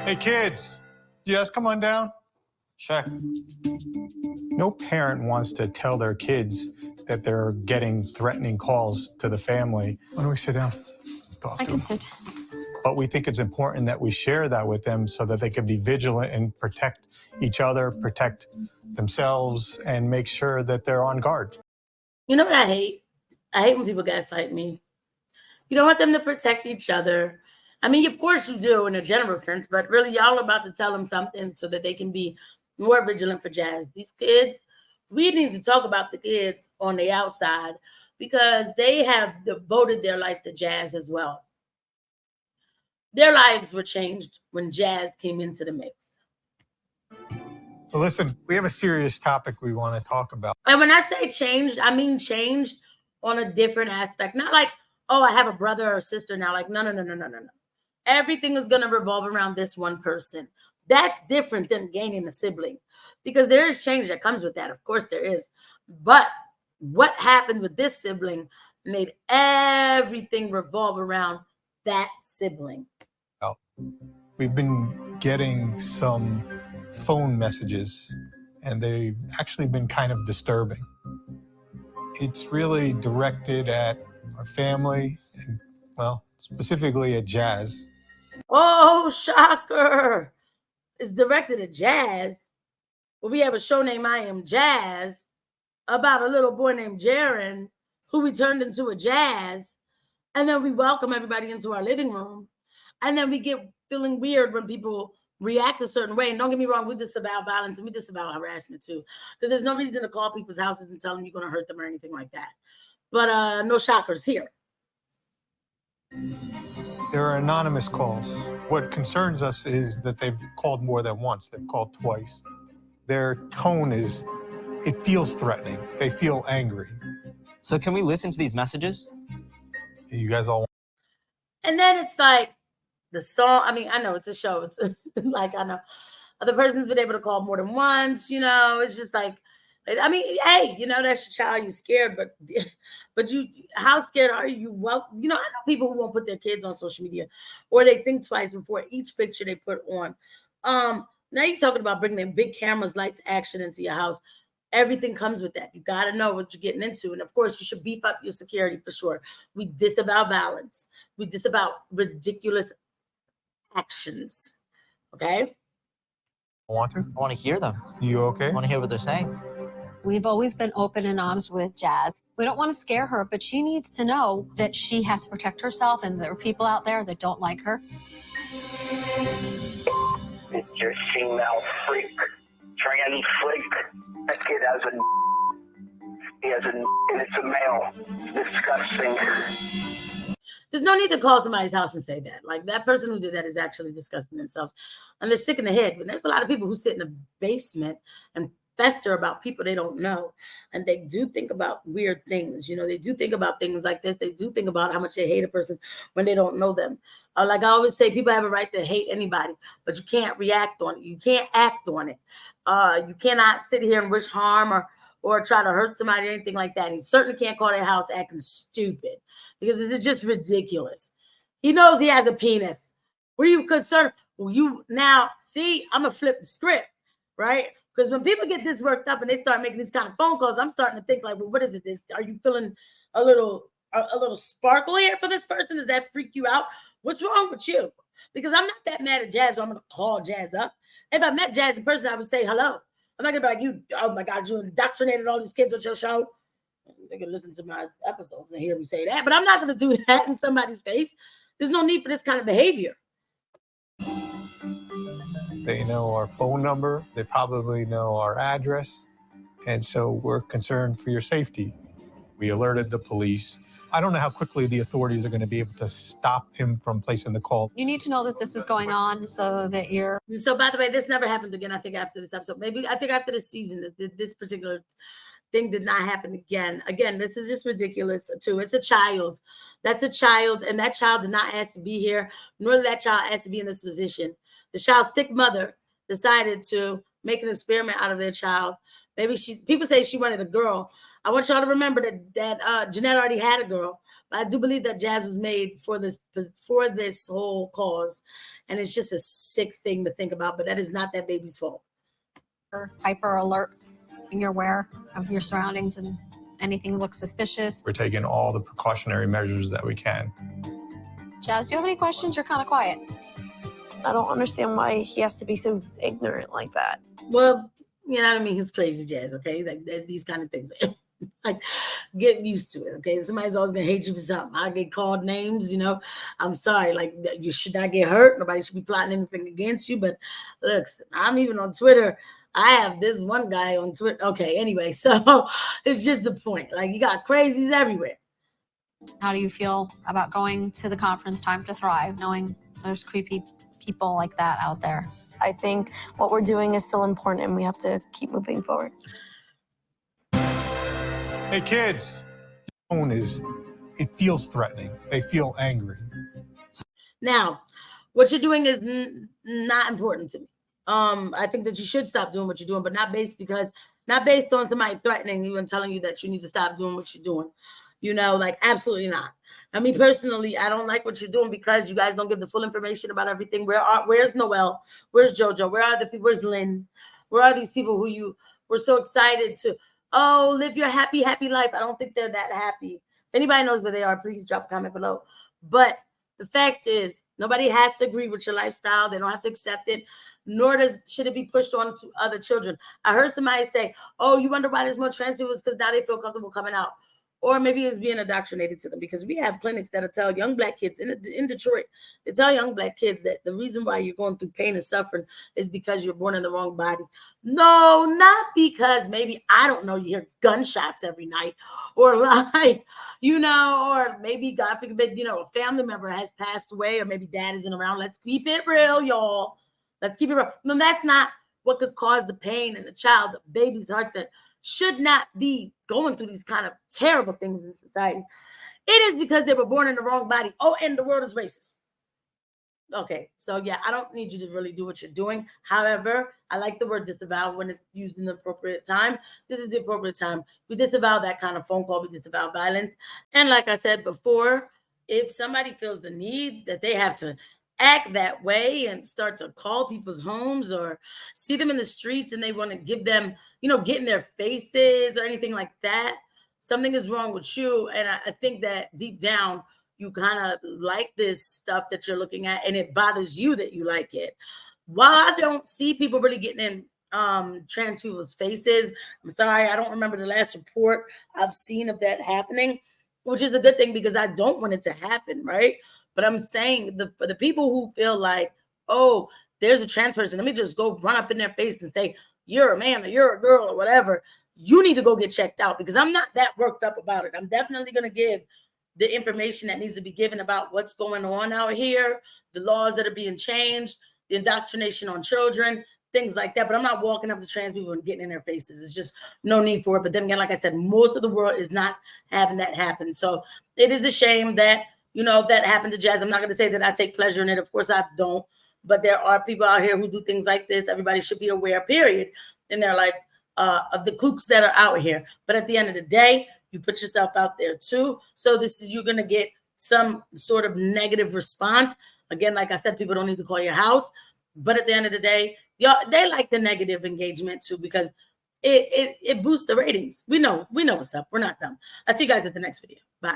Hey, kids, you guys come on down? Sure. No parent wants to tell their kids that they're getting threatening calls to the family. Why don't we sit down? I can sit. But we think it's important that we share that with them so that they can be vigilant and protect each other, protect themselves, and make sure that they're on guard. You know what I hate? I hate when people gaslight me. You don't want them to protect each other. I mean, of course you do in a general sense, but really y'all are about to tell them something so that they can be more vigilant for Jazz. These kids, we need to talk about the kids on the outside because they have devoted their life to Jazz as well. Their lives were changed when Jazz came into the mix. So listen, we have a serious topic we want to talk about. And when I say changed, I mean changed on a different aspect. Not like, oh, I have a brother or sister now. Like, no. Everything is going to revolve around this one person. That's different than gaining a sibling because there is change that comes with that. Of course there is. But what happened with this sibling made everything revolve around that sibling. Well, we've been getting some phone messages and they've actually been kind of disturbing. It's really directed at our family and, well, specifically at Jazz. Oh, shocker. It's directed at Jazz. Well, we have a show named I Am Jazz about a little boy named Jaron who we turned into a Jazz. And then we welcome everybody into our living room. And then we get feeling weird when people react a certain way. And don't get me wrong, we disavow violence and we disavow harassment too. Because there's no reason to call people's houses and tell them you're going to hurt them or anything like that. But no shockers here. There are anonymous calls. What concerns us is that they've called more than once. They've called twice. Their tone is, it feels threatening. They feel angry. So can we listen to these messages? You guys all. And then it's like the song. I mean, I know it's a show. It's like, I know the person's been able to call more than once, you know, it's just like, I mean, hey, you know, that's your child. You're scared, but you, how scared are you? Well, you know, I know people who won't put their kids on social media, or they think twice before each picture they put on. Now you're talking about bringing in big cameras, lights, action into your house. Everything comes with that. You got to know what you're getting into, and of course, you should beef up your security for sure. We disavow violence. We disavow ridiculous actions. Okay. I want to hear them. You okay? I want to hear what they're saying. We've always been open and honest with Jazz. We don't want to scare her, but she needs to know that she has to protect herself, and there are people out there that don't like her. It's your female freak, trans freak. That kid has and it's a male. It's disgusting. There's no need to call somebody's house and say that. Like, that person who did that is actually disgusting themselves. And they're sick in the head. But there's a lot of people who sit in the basement and fester about people they don't know. And they do think about weird things. You know, they do think about things like this. They do think about how much they hate a person when they don't know them. Like I always say, people have a right to hate anybody, but you can't react on it. You can't act on it. You cannot sit here and wish harm or try to hurt somebody or anything like that. He certainly can't call their house acting stupid because it's just ridiculous. He knows he has a penis. What are you concerned? Well, you now see, I'm gonna flip the script, right? Because when people get this worked up and they start making these kind of phone calls, I'm starting to think like, well, what is it? Are you feeling a little sparkle here for this person? Does that freak you out? What's wrong with you? Because I'm not that mad at Jazz, but I'm gonna call Jazz up. If I met Jazz in person, I would say hello. I'm not gonna be like, you, oh my God, you indoctrinated all these kids with your show. They can listen to my episodes and hear me say that, but I'm not gonna do that in somebody's face. There's no need for this kind of behavior. They know our phone number. They probably know our address. And so we're concerned for your safety. We alerted the police. I don't know how quickly the authorities are going to be able to stop him from placing the call. You need to know that this is going on so that you're... So, by the way, this never happened again, I think, after this episode. I think after this season, this particular thing did not happen again. Again, this is just ridiculous, too. It's a child. That's a child, and that child did not ask to be here, nor did that child ask to be in this position. The child's sick mother decided to make an experiment out of their child. Maybe people say she wanted a girl. I want y'all to remember that Jeanette already had a girl, But I do believe that Jazz was made for this whole cause, and it's just a sick thing to think about. But that is not that baby's fault. Hyper alert when you're aware of your surroundings and anything looks suspicious. We're taking all the precautionary measures that we can. Jazz, do you have any questions? You're kind of quiet. I don't understand why he has to be so ignorant like that. Well, you know what I mean? He's crazy, Jazz, okay? Like these kind of things. Like, get used to it, okay? Somebody's always gonna hate you for something. I get called names, you know. I'm sorry, like, you should not get hurt. Nobody should be plotting anything against you. But look, I'm even on Twitter. I have this one guy on Twitter. Okay, anyway, so it's just the point. Like, you got crazies everywhere. How do you feel about going to the conference Time to Thrive, knowing there's creepy people like that out there? I think what we're doing is still important and we have to keep moving forward. Hey kids, your phone it feels threatening. They feel angry. Now, what you're doing is not important to me. I think that you should stop doing what you're doing, but not based on somebody threatening you and telling you that you need to stop doing what you're doing. You know, like, absolutely not. I mean, personally, I don't like what you're doing because you guys don't give the full information about everything. Where's Noelle? Where's JoJo? Where are the people? Where's Lynn? Where are these people who you were so excited to, live your happy, happy life? I don't think they're that happy. If anybody knows where they are, please drop a comment below. But the fact is, nobody has to agree with your lifestyle. They don't have to accept it, nor should it be pushed on to other children. I heard somebody say, oh, you wonder why there's more trans people? It's because now they feel comfortable coming out. Or maybe it's being indoctrinated to them, because we have clinics that'll tell young Black kids in Detroit, they tell young Black kids that the reason why you're going through pain and suffering is because you're born in the wrong body. No, not because maybe, I don't know, you hear gunshots every night, or like, you know, or maybe, God forbid, you know, a family member has passed away, or maybe dad isn't around. Let's keep it real, y'all. Let's keep it real. No, that's not what could cause the pain in the child, the baby's heart that should not be going through these kind of terrible things in society. It is because they were born in the wrong body. Oh, and the world is racist. Okay, so yeah, I don't need you to really do what you're doing. However, I like the word disavow when it's used in the appropriate time. This is the appropriate time. We disavow that kind of phone call. We disavow violence. And like I said before, if somebody feels the need that they have to act that way and start to call people's homes or see them in the streets and they want to give them, you know, get in their faces or anything like that, something is wrong with you. And I think that deep down, you kind of like this stuff that you're looking at and it bothers you that you like it. While I don't see people really getting in trans people's faces, I'm sorry, I don't remember the last report I've seen of that happening, which is a good thing because I don't want it to happen, right? But I'm saying for the people who feel like, oh, there's a trans person, let me just go run up in their face and say, you're a man or you're a girl or whatever, you need to go get checked out, because I'm not that worked up about it. I'm definitely going to give the information that needs to be given about what's going on out here, the laws that are being changed, the indoctrination on children, things like that. But I'm not walking up to trans people and getting in their faces. It's just no need for it. But then again, like I said, most of the world is not having that happen. So it is a shame that, you know, that happened to Jazz. I'm not going to say that I take pleasure in it. Of course I don't. But there are people out here who do things like this. Everybody should be aware, period, in their life of the kooks that are out here. But at the end of the day, you put yourself out there too. So you're going to get some sort of negative response. Again, like I said, people don't need to call your house. But at the end of the day, they like the negative engagement too, because it boosts the ratings. We know what's up. We're not dumb. I'll see you guys at the next video. Bye.